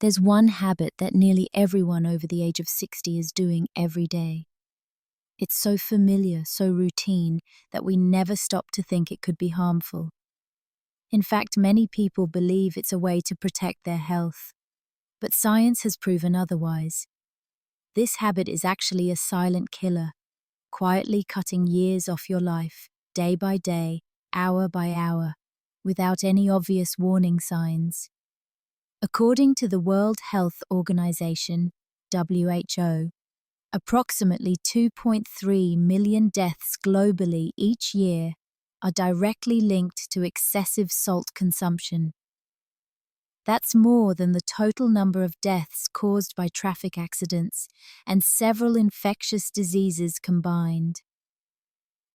There's one habit that nearly everyone over the age of 60 is doing every day. It's so familiar, so routine, that we never stop to think it could be harmful. In fact, many people believe it's a way to protect their health. But science has proven otherwise. This habit is actually a silent killer, quietly cutting years off your life, day by day, hour by hour, without any obvious warning signs. According to the World Health Organization, WHO, approximately 2.3 million deaths globally each year are directly linked to excessive salt consumption. That's more than the total number of deaths caused by traffic accidents and several infectious diseases combined.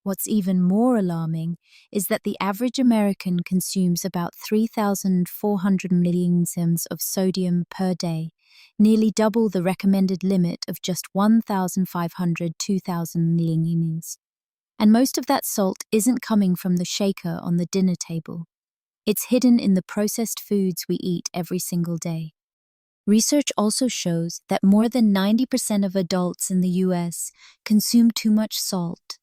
What's even more alarming is that the average American consumes about 3,400 milligrams of sodium per day, nearly double the recommended limit of just 1,500 to 2,000 milligrams. And most of that salt isn't coming from the shaker on the dinner table. It's hidden in the processed foods we eat every single day. Research also shows that more than 90% of adults in the US consume too much salt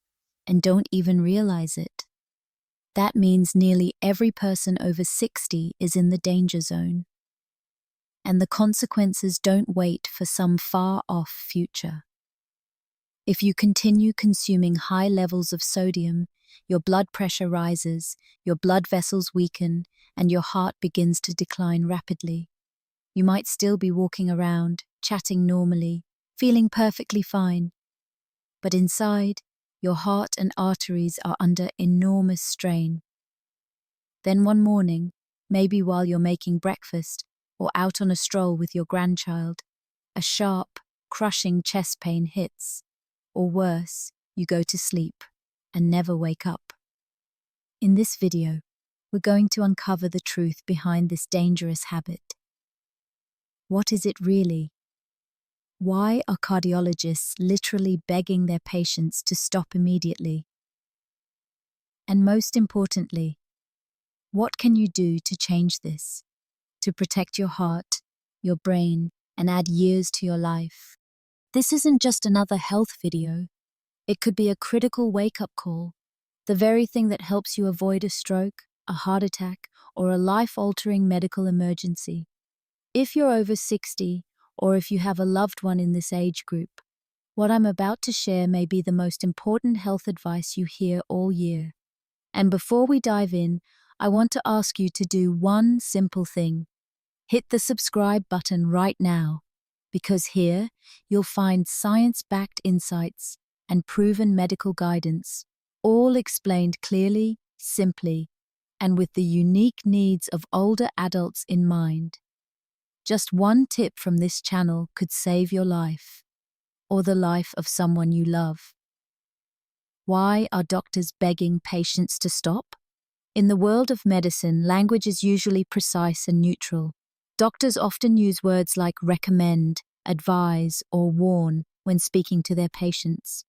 and don't even realize it. That means nearly every person over 60 is in the danger zone. And the consequences don't wait for some far-off future. If you continue consuming high levels of sodium, your blood pressure rises, your blood vessels weaken, and your heart begins to decline rapidly. You might still be walking around, chatting normally, feeling perfectly fine. But inside, your heart and arteries are under enormous strain. Then one morning, maybe while you're making breakfast or out on a stroll with your grandchild, a sharp, crushing chest pain hits. Or worse, you go to sleep and never wake up. In this video, we're going to uncover the truth behind this dangerous habit. What is it really? Why are cardiologists literally begging their patients to stop immediately? And most importantly, what can you do to change this, to protect your heart, your brain, and add years to your life? This isn't just another health video. It could be a critical wake-up call, the very thing that helps you avoid a stroke, a heart attack, or a life-altering medical emergency. If you're over 60, or if you have a loved one in this age group, what I'm about to share may be the most important health advice you hear all year. And before we dive in, I want to ask you to do one simple thing. Hit the subscribe button right now, because here you'll find science-backed insights and proven medical guidance, all explained clearly, simply, and with the unique needs of older adults in mind. Just one tip from this channel could save your life, or the life of someone you love. Why are doctors begging patients to stop? In the world of medicine, language is usually precise and neutral. Doctors often use words like recommend, advise, or warn when speaking to their patients.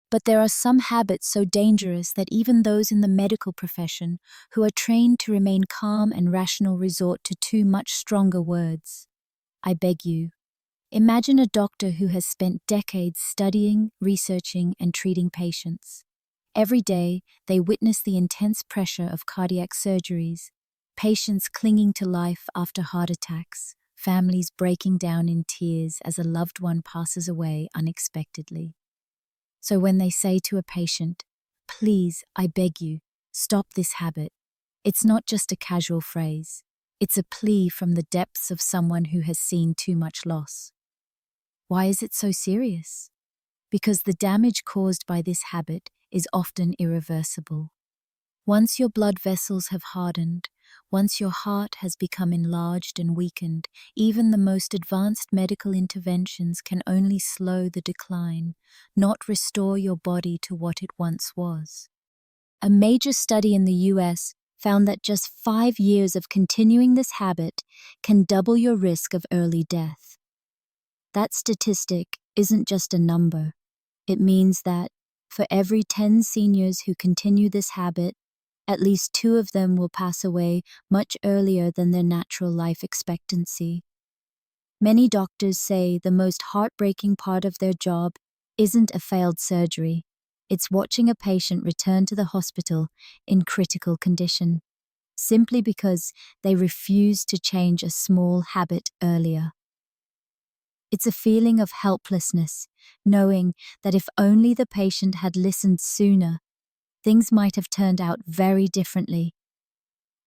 But there are some habits so dangerous that even those in the medical profession who are trained to remain calm and rational resort to much stronger words. I beg you. Imagine a doctor who has spent decades studying, researching, and treating patients. Every day, they witness the intense pressure of cardiac surgeries, patients clinging to life after heart attacks, families breaking down in tears as a loved one passes away unexpectedly. So when they say to a patient, "Please, I beg you, stop this habit," it's not just a casual phrase. It's a plea from the depths of someone who has seen too much loss. Why is it so serious? Because the damage caused by this habit is often irreversible. Once your blood vessels have hardened, once your heart has become enlarged and weakened, even the most advanced medical interventions can only slow the decline, not restore your body to what it once was. A major study in the US found that just 5 years of continuing this habit can double your risk of early death. That statistic isn't just a number. It means that for every 10 seniors who continue this habit, at least 2 of them will pass away much earlier than their natural life expectancy. Many doctors say the most heartbreaking part of their job isn't a failed surgery. It's watching a patient return to the hospital in critical condition, simply because they refuse to change a small habit earlier. It's a feeling of helplessness, knowing that if only the patient had listened sooner, things might have turned out very differently.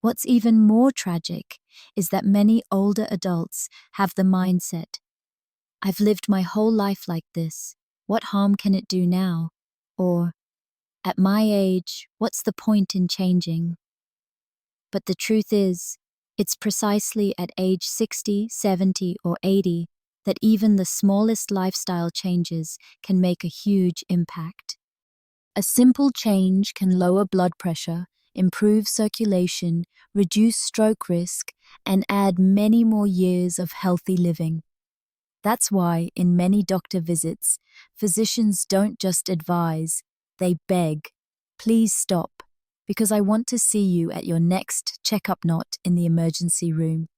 What's even more tragic is that many older adults have the mindset, "I've lived my whole life like this. What harm can it do now?" Or, "At my age, what's the point in changing?" But the truth is, it's precisely at age 60, 70, or 80 that even the smallest lifestyle changes can make a huge impact. A simple change can lower blood pressure, improve circulation, reduce stroke risk, and add many more years of healthy living. That's why, in many doctor visits, physicians don't just advise, they beg, "Please stop, because I want to see you at your next checkup, not in the emergency room."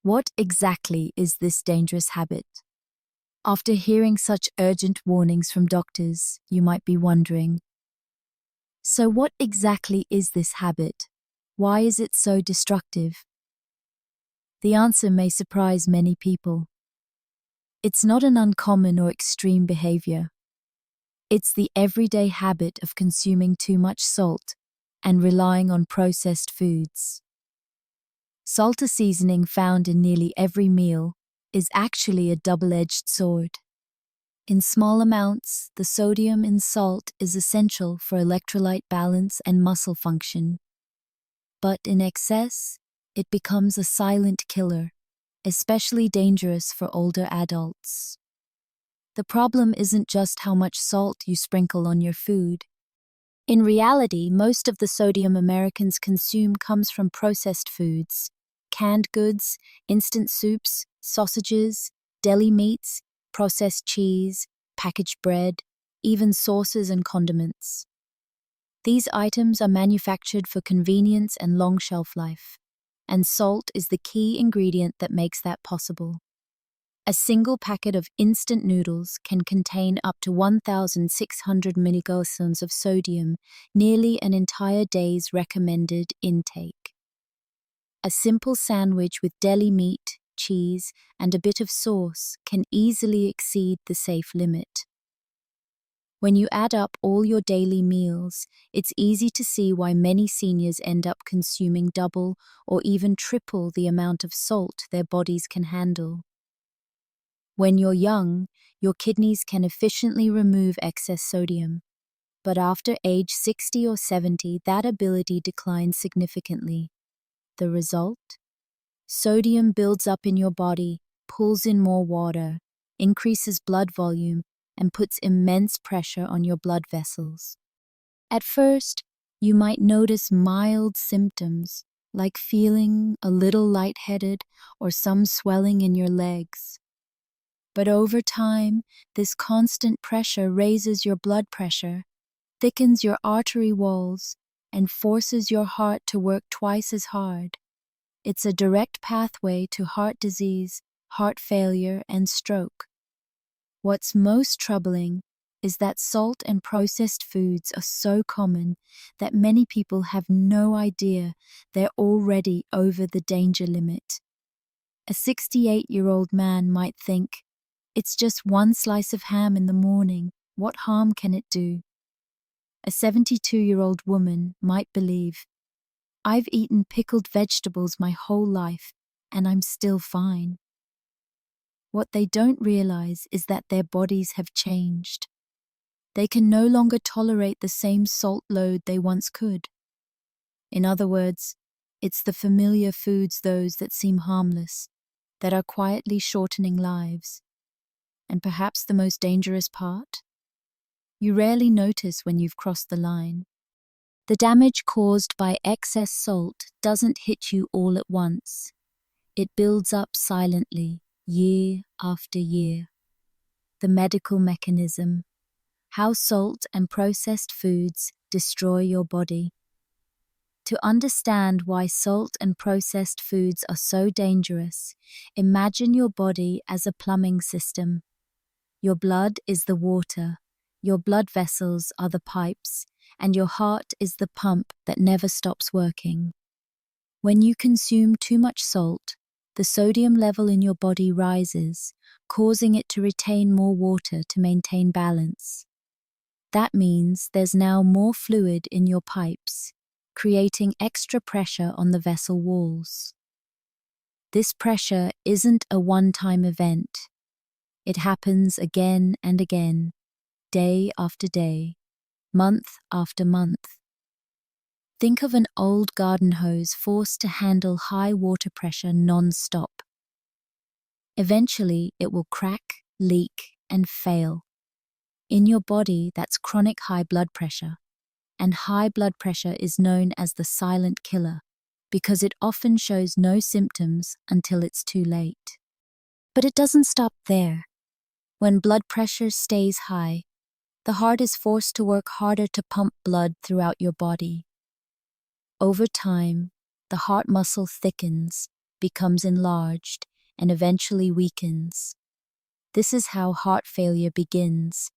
What exactly is this dangerous habit? After hearing such urgent warnings from doctors, you might be wondering, so what exactly is this habit? Why is it so destructive? The answer may surprise many people. It's not an uncommon or extreme behavior. It's the everyday habit of consuming too much salt and relying on processed foods. Salt, a seasoning found in nearly every meal, is actually a double-edged sword. In small amounts, the sodium in salt is essential for electrolyte balance and muscle function. But in excess, it becomes a silent killer, especially dangerous for older adults. The problem isn't just how much salt you sprinkle on your food. In reality, most of the sodium Americans consume comes from processed foods, canned goods, instant soups, sausages, deli meats, processed cheese, packaged bread, even sauces and condiments. These items are manufactured for convenience and long shelf life, and salt is the key ingredient that makes that possible. A single packet of instant noodles can contain up to 1,600 milligrams of sodium, nearly an entire day's recommended intake. A simple sandwich with deli meat, cheese, and a bit of sauce can easily exceed the safe limit. When you add up all your daily meals, it's easy to see why many seniors end up consuming double or even triple the amount of salt their bodies can handle. When you're young, your kidneys can efficiently remove excess sodium. But after age 60 or 70, that ability declines significantly. The result? Sodium builds up in your body, pulls in more water, increases blood volume, and puts immense pressure on your blood vessels. At first, you might notice mild symptoms, like feeling a little lightheaded or some swelling in your legs. But over time, this constant pressure raises your blood pressure, thickens your artery walls, and forces your heart to work twice as hard. It's a direct pathway to heart disease, heart failure, and stroke. What's most troubling is that salt and processed foods are so common that many people have no idea they're already over the danger limit. A 68-year-old man might think, "It's just one slice of ham in the morning. What harm can it do?" A 72-year-old woman might believe, "I've eaten pickled vegetables my whole life, and I'm still fine." What they don't realize is that their bodies have changed. They can no longer tolerate the same salt load they once could. In other words, it's the familiar foods, those that seem harmless, that are quietly shortening lives. And perhaps the most dangerous part? You rarely notice when you've crossed the line. The damage caused by excess salt doesn't hit you all at once. It builds up silently, year after year. The medical mechanism, how salt and processed foods destroy your body. To understand why salt and processed foods are so dangerous, imagine your body as a plumbing system. Your blood is the water, your blood vessels are the pipes, and your heart is the pump that never stops working. When you consume too much salt, the sodium level in your body rises, causing it to retain more water to maintain balance. That means there's now more fluid in your pipes, creating extra pressure on the vessel walls. This pressure isn't a one-time event. It happens again and again, day after day, month after month. Think of an old garden hose forced to handle high water pressure non-stop. Eventually, it will crack, leak, and fail. In your body, that's chronic high blood pressure. And high blood pressure is known as the silent killer because it often shows no symptoms until it's too late. But it doesn't stop there. When blood pressure stays high, the heart is forced to work harder to pump blood throughout your body. Over time, the heart muscle thickens, becomes enlarged, and eventually weakens. This is how heart failure begins,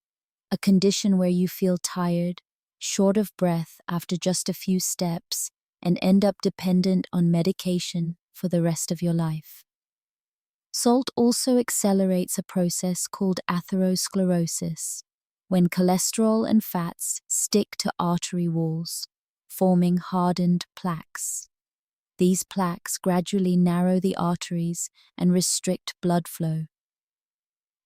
a condition where you feel tired, short of breath after just a few steps, and end up dependent on medication for the rest of your life. Salt also accelerates a process called atherosclerosis, when cholesterol and fats stick to artery walls, forming hardened plaques. These plaques gradually narrow the arteries and restrict blood flow.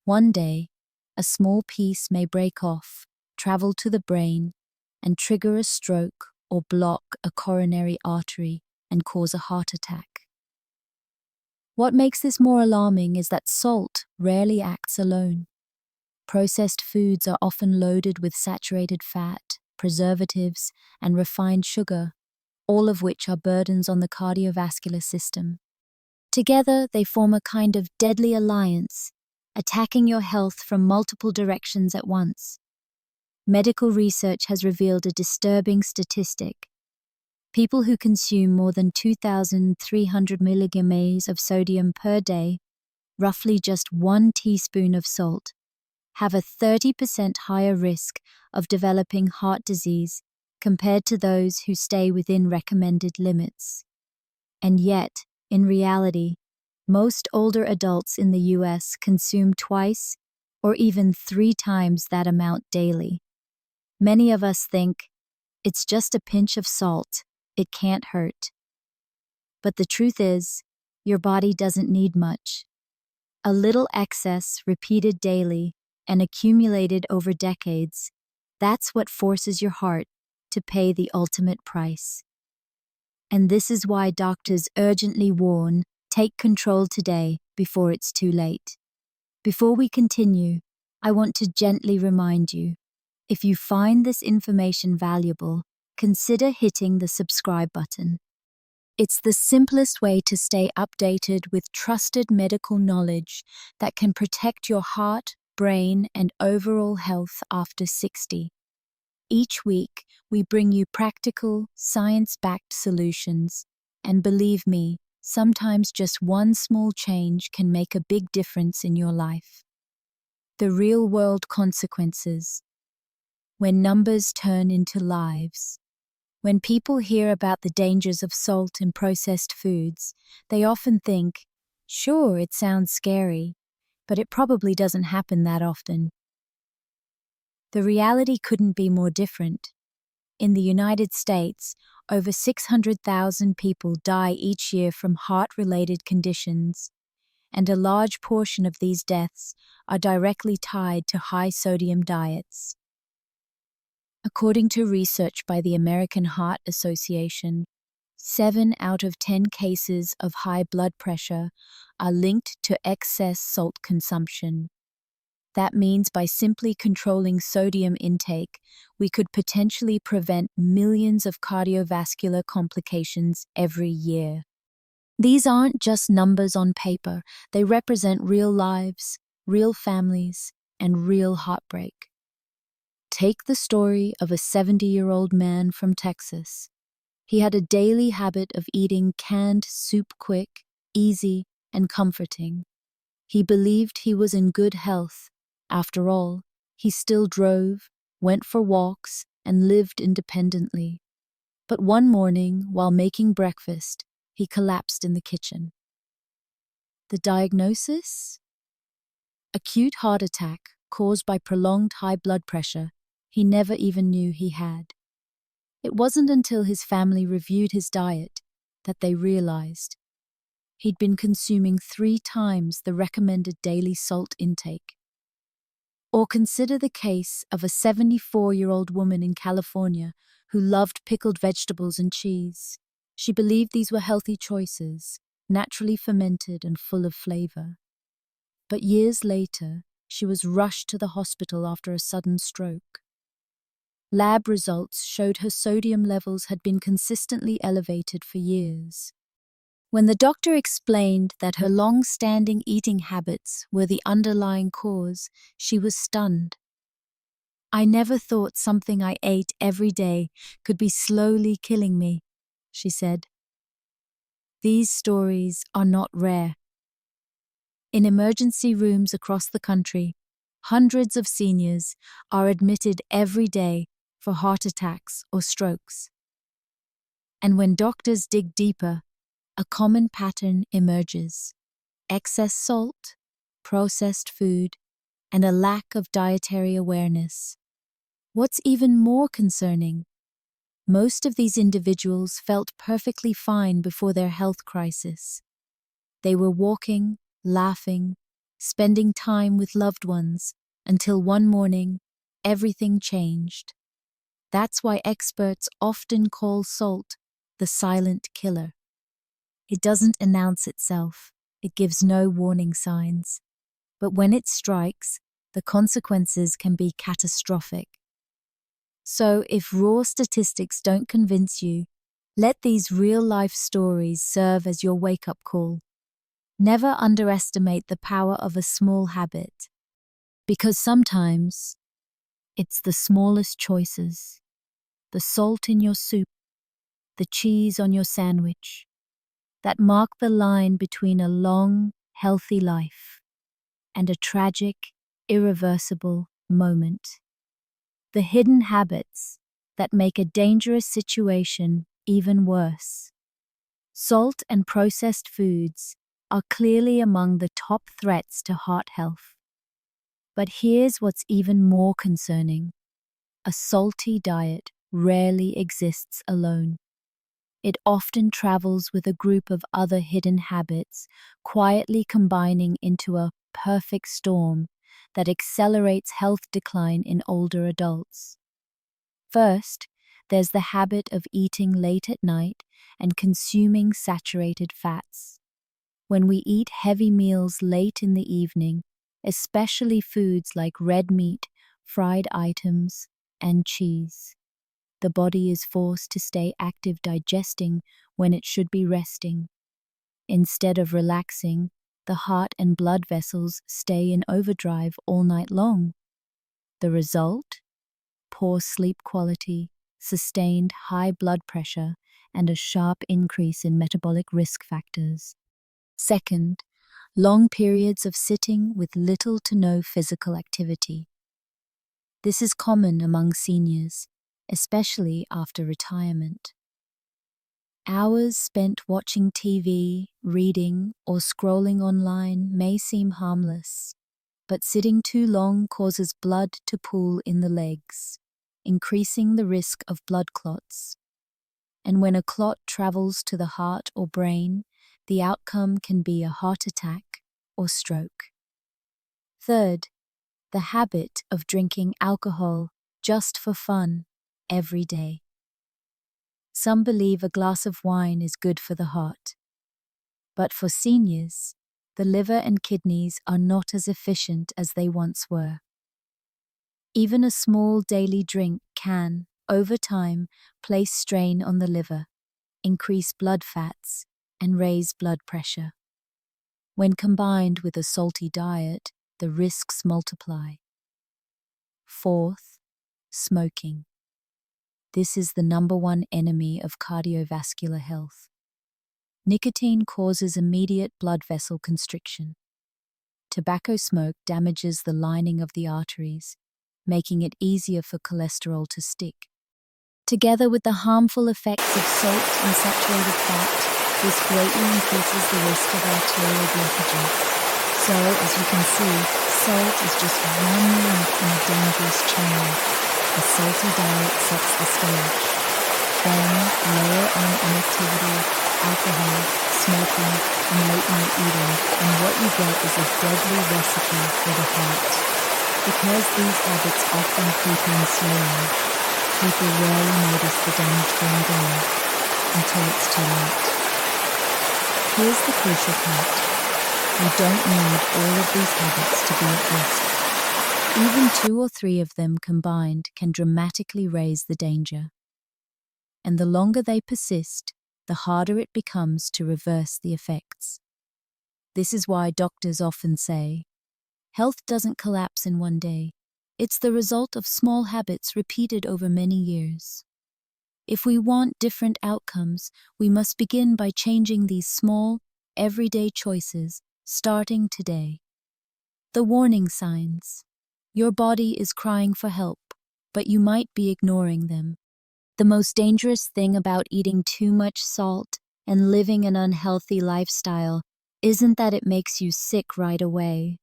One day, a small piece may break off, travel to the brain, and trigger a stroke or block a coronary artery and cause a heart attack. What makes this more alarming is that salt rarely acts alone. Processed foods are often loaded with saturated fat, preservatives, and refined sugar, all of which are burdens on the cardiovascular system. Together, they form a kind of deadly alliance, attacking your health from multiple directions at once. Medical research has revealed a disturbing statistic. People who consume more than 2,300 milligrams of sodium per day, roughly just 1 teaspoon of salt, have a 30% higher risk of developing heart disease compared to those who stay within recommended limits. And yet, in reality, most older adults in the US consume twice or even 3 times that amount daily. Many of us think, it's just a pinch of salt, it can't hurt. But the truth is, your body doesn't need much. A little excess repeated daily and accumulated over decades, that's what forces your heart to pay the ultimate price. And this is why doctors urgently warn, take control today before it's too late. Before we continue, I want to gently remind you, if you find this information valuable, consider hitting the subscribe button. It's the simplest way to stay updated with trusted medical knowledge that can protect your heart, brain, and overall health after 60. Each week, we bring you practical, science-backed solutions, and believe me, sometimes just one small change can make a big difference in your life. The real-world consequences. When numbers turn into lives. When people hear about the dangers of salt in processed foods, they often think, sure, it sounds scary, but it probably doesn't happen that often. The reality couldn't be more different. In the United States, over 600,000 people die each year from heart-related conditions, and a large portion of these deaths are directly tied to high-sodium diets. According to research by the American Heart Association, 7 out of 10 cases of high blood pressure are linked to excess salt consumption. That means by simply controlling sodium intake, we could potentially prevent millions of cardiovascular complications every year. These aren't just numbers on paper, they represent real lives, real families, and real heartbreak. Take the story of a 70-year-old man from Texas. He had a daily habit of eating canned soup quick, easy, and comforting. He believed he was in good health. After all, he still drove, went for walks, and lived independently. But one morning, while making breakfast, he collapsed in the kitchen. The diagnosis? Acute heart attack caused by prolonged high blood pressure he never even knew he had. It wasn't until his family reviewed his diet that they realized he'd been consuming 3 times the recommended daily salt intake. Or consider the case of a 74-year-old woman in California who loved pickled vegetables and cheese. She believed these were healthy choices, naturally fermented and full of flavor. But years later, she was rushed to the hospital after a sudden stroke. Lab results showed her sodium levels had been consistently elevated for years. When the doctor explained that her long-standing eating habits were the underlying cause, she was stunned. "I never thought something I ate every day could be slowly killing me," she said. These stories are not rare. In emergency rooms across the country, hundreds of seniors are admitted every day for heart attacks or strokes. And when doctors dig deeper, a common pattern emerges: excess salt, processed food, and a lack of dietary awareness. What's even more concerning, most of these individuals felt perfectly fine before their health crisis. They were walking, laughing, spending time with loved ones, until one morning, everything changed. That's why experts often call salt the silent killer. It doesn't announce itself, it gives no warning signs. But when it strikes, the consequences can be catastrophic. So if raw statistics don't convince you, let these real-life stories serve as your wake-up call. Never underestimate the power of a small habit, because sometimes it's the smallest choices: the salt in your soup, the cheese on your sandwich, that mark the line between a long, healthy life and a tragic, irreversible moment. The hidden habits that make a dangerous situation even worse. Salt and processed foods are clearly among the top threats to heart health. But here's what's even more concerning: a salty diet rarely exists alone. It often travels with a group of other hidden habits, quietly combining into a perfect storm that accelerates health decline in older adults. First, there's the habit of eating late at night and consuming saturated fats. When we eat heavy meals late in the evening, especially foods like red meat, fried items, and cheese, the body is forced to stay active digesting when it should be resting. Instead of relaxing, the heart and blood vessels stay in overdrive all night long. The result? Poor sleep quality, sustained high blood pressure, and a sharp increase in metabolic risk factors. Second, long periods of sitting with little to no physical activity. This is common among seniors, especially after retirement. Hours spent watching TV, reading, or scrolling online may seem harmless, but sitting too long causes blood to pool in the legs, increasing the risk of blood clots. And when a clot travels to the heart or brain, the outcome can be a heart attack or stroke. Third, the habit of drinking alcohol just for fun every day. Some believe a glass of wine is good for the heart. But for seniors, the liver and kidneys are not as efficient as they once were. Even a small daily drink can, over time, place strain on the liver, increase blood fats, and raise blood pressure. When combined with a salty diet, the risks multiply. Fourth, smoking. this is the number one enemy of cardiovascular health. Nicotine causes immediate blood vessel constriction. Tobacco smoke damages the lining of the arteries, making it easier for cholesterol to stick. Together with the harmful effects of salt and saturated fat, this greatly increases the risk of arterial blockages. So, as you can see, salt is just one link in a dangerous chain. A salty diet sets the stage. Then, layer on inactivity, alcohol, smoking, and late-night eating, and what you get is a deadly recipe for the heart. Because these habits often creep in slowly, people rarely notice the damage being done until it's too late. Here's the crucial part. You don't need all of these habits to be at risk. Even 2 or 3 of them combined can dramatically raise the danger. And the longer they persist, the harder it becomes to reverse the effects. This is why doctors often say, health doesn't collapse in one day. It's the result of small habits repeated over many years. If we want different outcomes, we must begin by changing these small, everyday choices, starting today. The warning signs. Your body is crying for help, but you might be ignoring them. The most dangerous thing about eating too much salt and living an unhealthy lifestyle isn't that it makes you sick right away.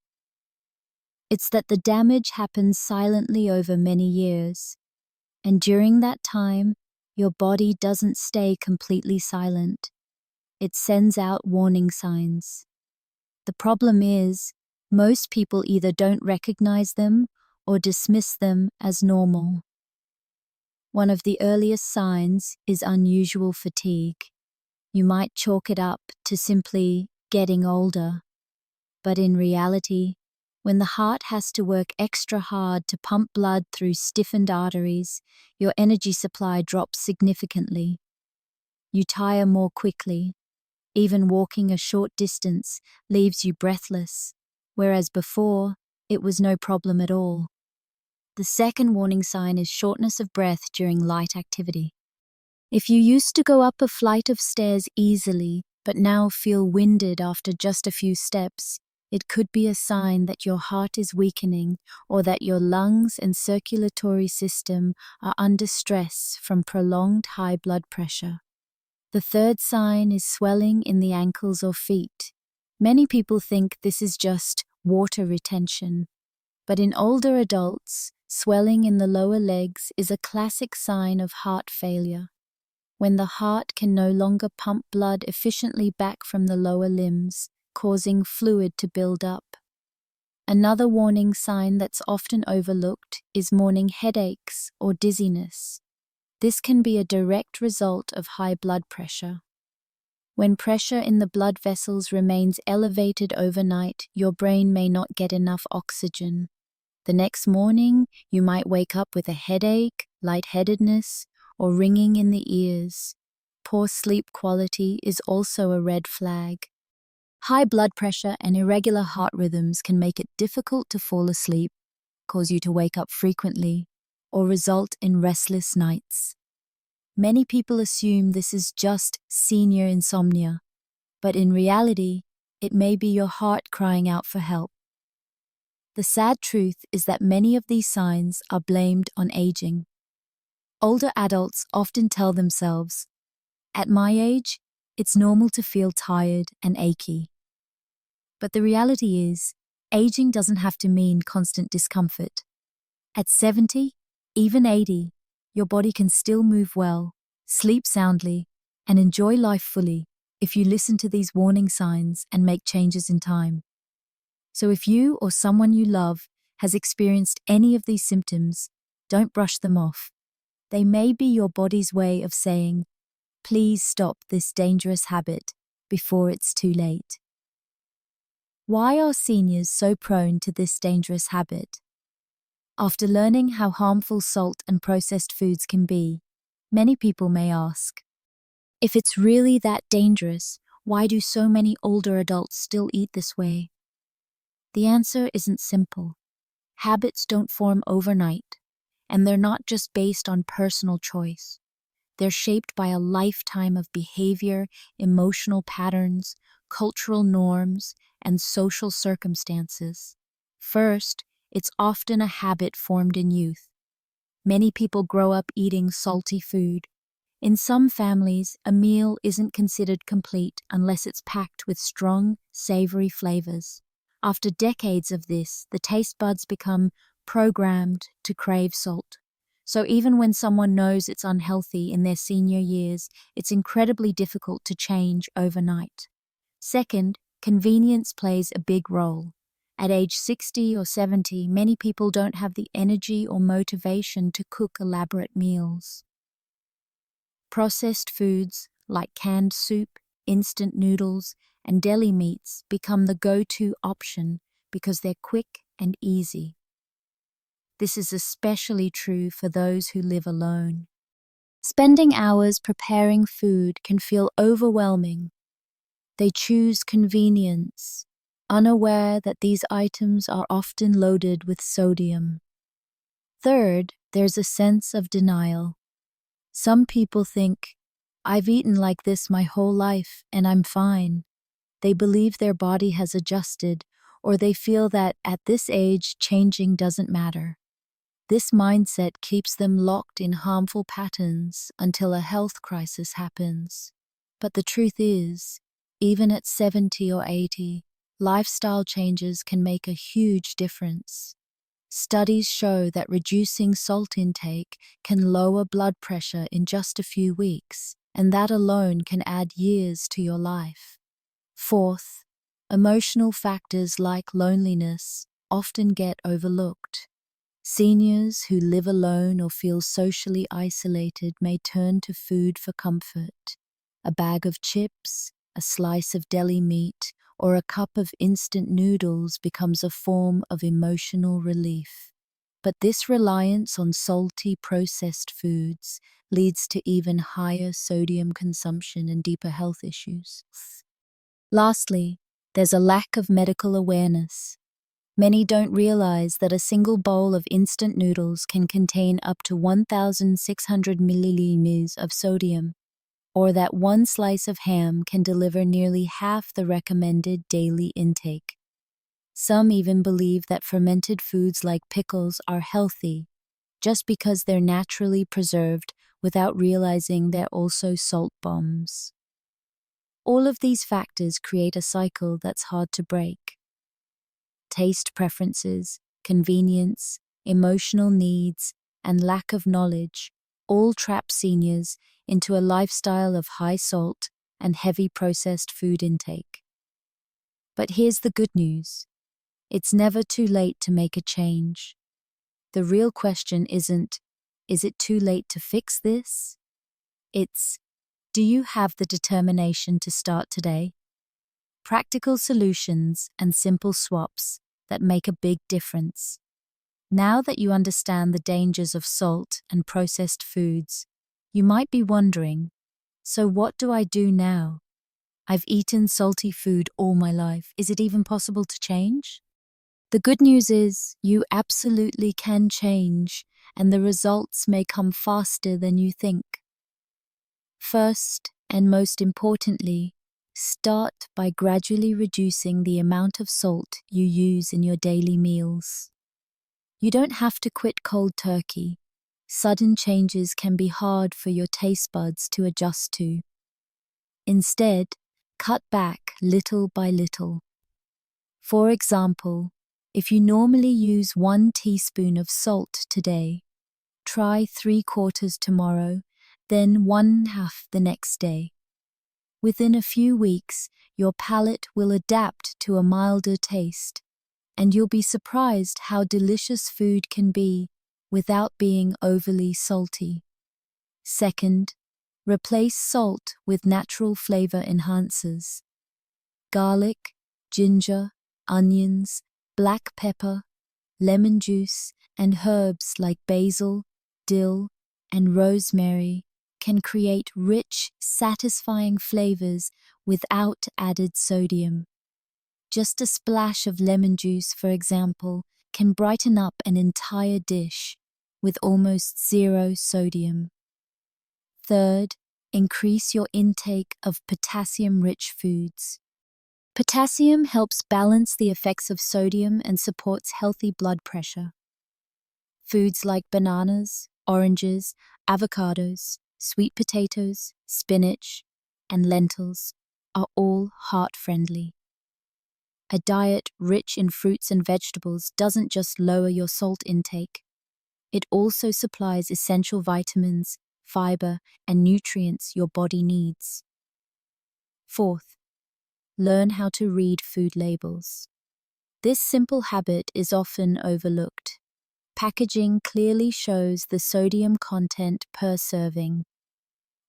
It's that the damage happens silently over many years, and during that time, your body doesn't stay completely silent. It sends out warning signs. The problem is, most people either don't recognize them or dismiss them as normal. One of the earliest signs is unusual fatigue. You might chalk it up to simply getting older, but in reality, when the heart has to work extra hard to pump blood through stiffened arteries, your energy supply drops significantly. You tire more quickly. Even walking a short distance leaves you breathless, whereas before, it was no problem at all. The second warning sign is shortness of breath during light activity. If you used to go up a flight of stairs easily, but now feel winded after just a few steps, it could be a sign that your heart is weakening or that your lungs and circulatory system are under stress from prolonged high blood pressure. The third sign is swelling in the ankles or feet. Many people think this is just water retention, but in older adults, swelling in the lower legs is a classic sign of heart failure, when the heart can no longer pump blood efficiently back from the lower limbs, causing fluid to build up. Another warning sign that's often overlooked is morning headaches or dizziness. This can be a direct result of high blood pressure. When pressure in the blood vessels remains elevated overnight, your brain may not get enough oxygen. The next morning, you might wake up with a headache, lightheadedness, or ringing in the ears. Poor sleep quality is also a red flag. High blood pressure and irregular heart rhythms can make it difficult to fall asleep, cause you to wake up frequently, or result in restless nights. Many people assume this is just senior insomnia, but in reality, it may be your heart crying out for help. The sad truth is that many of these signs are blamed on aging. Older adults often tell themselves, "At my age, it's normal to feel tired and achy." But the reality is, aging doesn't have to mean constant discomfort. At 70, even 80, your body can still move well, sleep soundly, and enjoy life fully if you listen to these warning signs and make changes in time. So if you or someone you love has experienced any of these symptoms, don't brush them off. They may be your body's way of saying, "Please stop this dangerous habit before it's too late." Why are seniors so prone to this dangerous habit? After learning how harmful salt and processed foods can be, many people may ask, if it's really that dangerous, why do so many older adults still eat this way? The answer isn't simple. Habits don't form overnight, And they're not just based on personal choice. They're shaped by a lifetime of behavior, emotional patterns, cultural norms, and social circumstances. First, it's often a habit formed in youth. Many people grow up eating salty food. In some families, a meal isn't considered complete unless it's packed with strong, savory flavors. After decades of this, the taste buds become programmed to crave salt. So even when someone knows it's unhealthy in their senior years, it's incredibly difficult to change overnight. Second, convenience plays a big role. At age 60 or 70, many people don't have the energy or motivation to cook elaborate meals. Processed foods like canned soup, instant noodles, and deli meats become the go-to option because they're quick and easy. This is especially true for those who live alone. Spending hours preparing food can feel overwhelming. They choose convenience, unaware that these items are often loaded with sodium. Third, there's a sense of denial. Some people think, I've eaten like this my whole life and I'm fine. They believe their body has adjusted, or they feel that at this age, changing doesn't matter. This mindset keeps them locked in harmful patterns until a health crisis happens. But the truth is, even at 70 or 80, lifestyle changes can make a huge difference. Studies show that reducing salt intake can lower blood pressure in just a few weeks, and that alone can add years to your life. Fourth, emotional factors like loneliness often get overlooked. Seniors who live alone or feel socially isolated may turn to food for comfort. A bag of chips, a slice of deli meat, or a cup of instant noodles becomes a form of emotional relief. But this reliance on salty, processed foods leads to even higher sodium consumption and deeper health issues. Lastly, there's a lack of medical awareness. Many don't realize that a single bowl of instant noodles can contain up to 1,600 milliliters of sodium, or that one slice of ham can deliver nearly half the recommended daily intake. Some even believe that fermented foods like pickles are healthy, just because they're naturally preserved without realizing they're also salt bombs. All of these factors create a cycle that's hard to break. Taste preferences, convenience, emotional needs, and lack of knowledge all trap seniors into a lifestyle of high salt and heavy processed food intake. But here's the good news. It's never too late to make a change. The real question isn't, is it too late to fix this? It's, do you have the determination to start today? Practical solutions and simple swaps that make a big difference. Now that you understand the dangers of salt and processed foods, you might be wondering, so what do I do now? I've eaten salty food all my life. Is it even possible to change? The good news is you absolutely can change, and the results may come faster than you think. First, and most importantly, start by gradually reducing the amount of salt you use in your daily meals. You don't have to quit cold turkey. Sudden changes can be hard for your taste buds to adjust to. Instead, cut back little by little. For example, if you normally use 1 teaspoon of salt today, try 3/4 tomorrow, then 1/2 the next day. Within a few weeks, your palate will adapt to a milder taste, and you'll be surprised how delicious food can be without being overly salty. Second, replace salt with natural flavor enhancers. Garlic, ginger, onions, black pepper, lemon juice, and herbs like basil, dill, and rosemary can create rich, satisfying flavors without added sodium. Just a splash of lemon juice, for example, can brighten up an entire dish, with almost zero sodium. Third, increase your intake of potassium-rich foods. Potassium helps balance the effects of sodium and supports healthy blood pressure. Foods like bananas, oranges, avocados, sweet potatoes, spinach, and lentils are all heart-friendly. A diet rich in fruits and vegetables doesn't just lower your salt intake, it also supplies essential vitamins, fiber, and nutrients your body needs. Fourth, learn how to read food labels. This simple habit is often overlooked. Packaging clearly shows the sodium content per serving.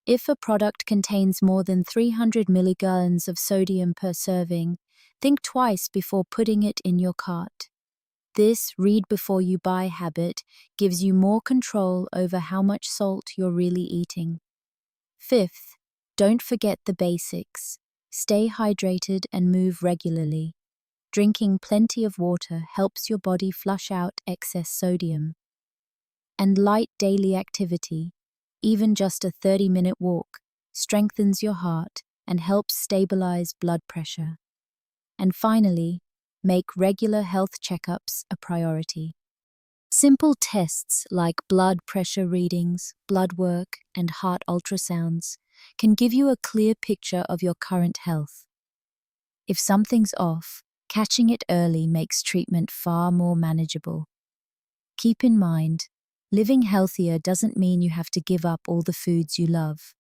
If a product contains more than 300 milligrams of sodium per serving, think twice before putting it in your cart. This read before you buy habit gives you more control over how much salt you're really eating. Fifth, don't forget the basics. Stay hydrated and move regularly. Drinking plenty of water helps your body flush out excess sodium. And light daily activity, even just a 30-minute walk, strengthens your heart and helps stabilize blood pressure. And finally, make regular health checkups a priority. Simple tests like blood pressure readings, blood work, and heart ultrasounds can give you a clear picture of your current health. If something's off, catching it early makes treatment far more manageable. Keep in mind, living healthier doesn't mean you have to give up all the foods you love.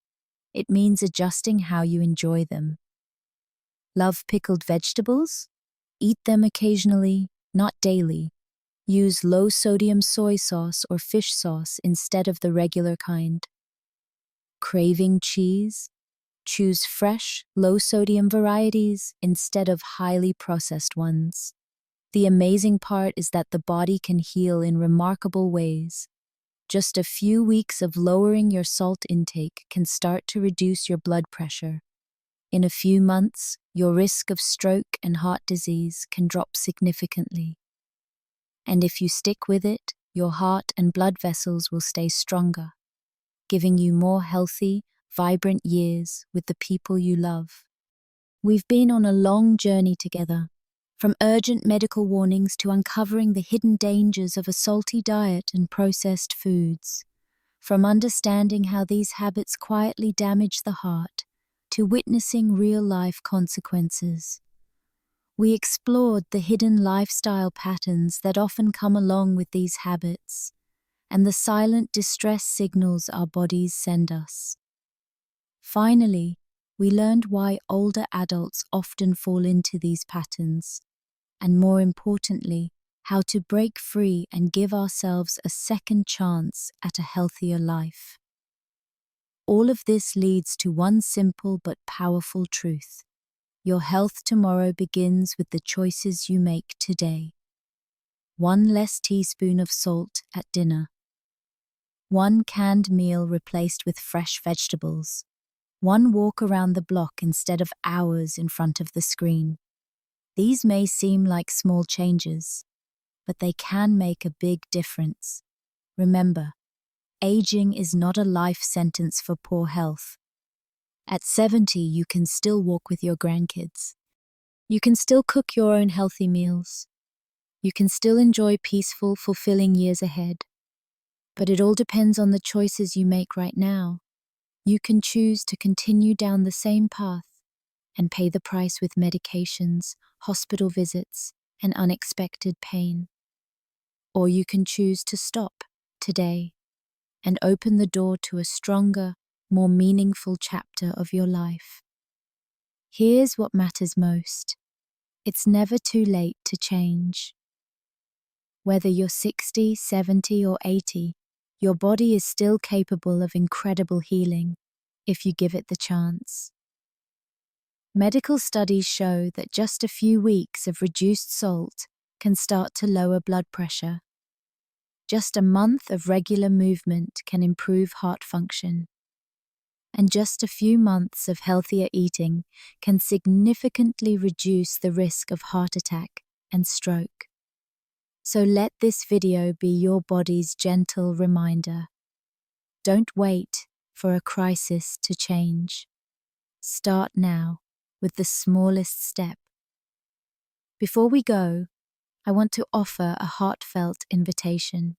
It means adjusting how you enjoy them. Love pickled vegetables? Eat them occasionally, not daily. Use low-sodium soy sauce or fish sauce instead of the regular kind. Craving cheese? Choose fresh, low-sodium varieties instead of highly processed ones. The amazing part is that the body can heal in remarkable ways. Just a few weeks of lowering your salt intake can start to reduce your blood pressure. In a few months, your risk of stroke and heart disease can drop significantly. And if you stick with it, your heart and blood vessels will stay stronger, giving you more healthy, vibrant years with the people you love. We've been on a long journey together, from urgent medical warnings to uncovering the hidden dangers of a salty diet and processed foods, from understanding how these habits quietly damage the heart to witnessing real-life consequences. We explored the hidden lifestyle patterns that often come along with these habits and the silent distress signals our bodies send us. Finally, we learned why older adults often fall into these patterns, and more importantly, how to break free and give ourselves a second chance at a healthier life. All of this leads to one simple but powerful truth. Your health tomorrow begins with the choices you make today. 1 less teaspoon of salt at dinner. 1 canned meal replaced with fresh vegetables. 1 walk around the block instead of hours in front of the screen. These may seem like small changes, but they can make a big difference. Remember, aging is not a life sentence for poor health. At 70, you can still walk with your grandkids. You can still cook your own healthy meals. You can still enjoy peaceful, fulfilling years ahead. But it all depends on the choices you make right now. You can choose to continue down the same path and pay the price with medications, hospital visits, and unexpected pain. Or you can choose to stop today and open the door to a stronger, more meaningful chapter of your life. Here's what matters most. It's never too late to change. Whether you're 60, 70, or 80, your body is still capable of incredible healing if you give it the chance. Medical studies show that just a few weeks of reduced salt can start to lower blood pressure. Just a month of regular movement can improve heart function. And just a few months of healthier eating can significantly reduce the risk of heart attack and stroke. So let this video be your body's gentle reminder. Don't wait for a crisis to change. Start now with the smallest step. Before we go, I want to offer a heartfelt invitation.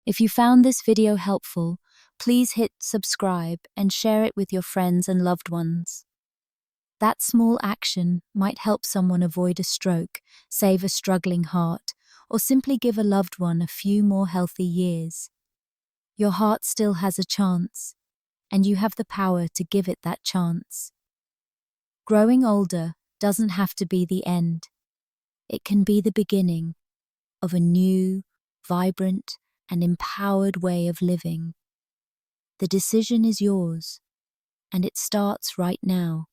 If you found this video helpful, please hit subscribe and share it with your friends and loved ones. That small action might help someone avoid a stroke, save a struggling heart, or simply give a loved one a few more healthy years. Your heart still has a chance, and you have the power to give it that chance. Growing older doesn't have to be the end. It can be the beginning of a new, vibrant, and empowered way of living. The decision is yours, and it starts right now.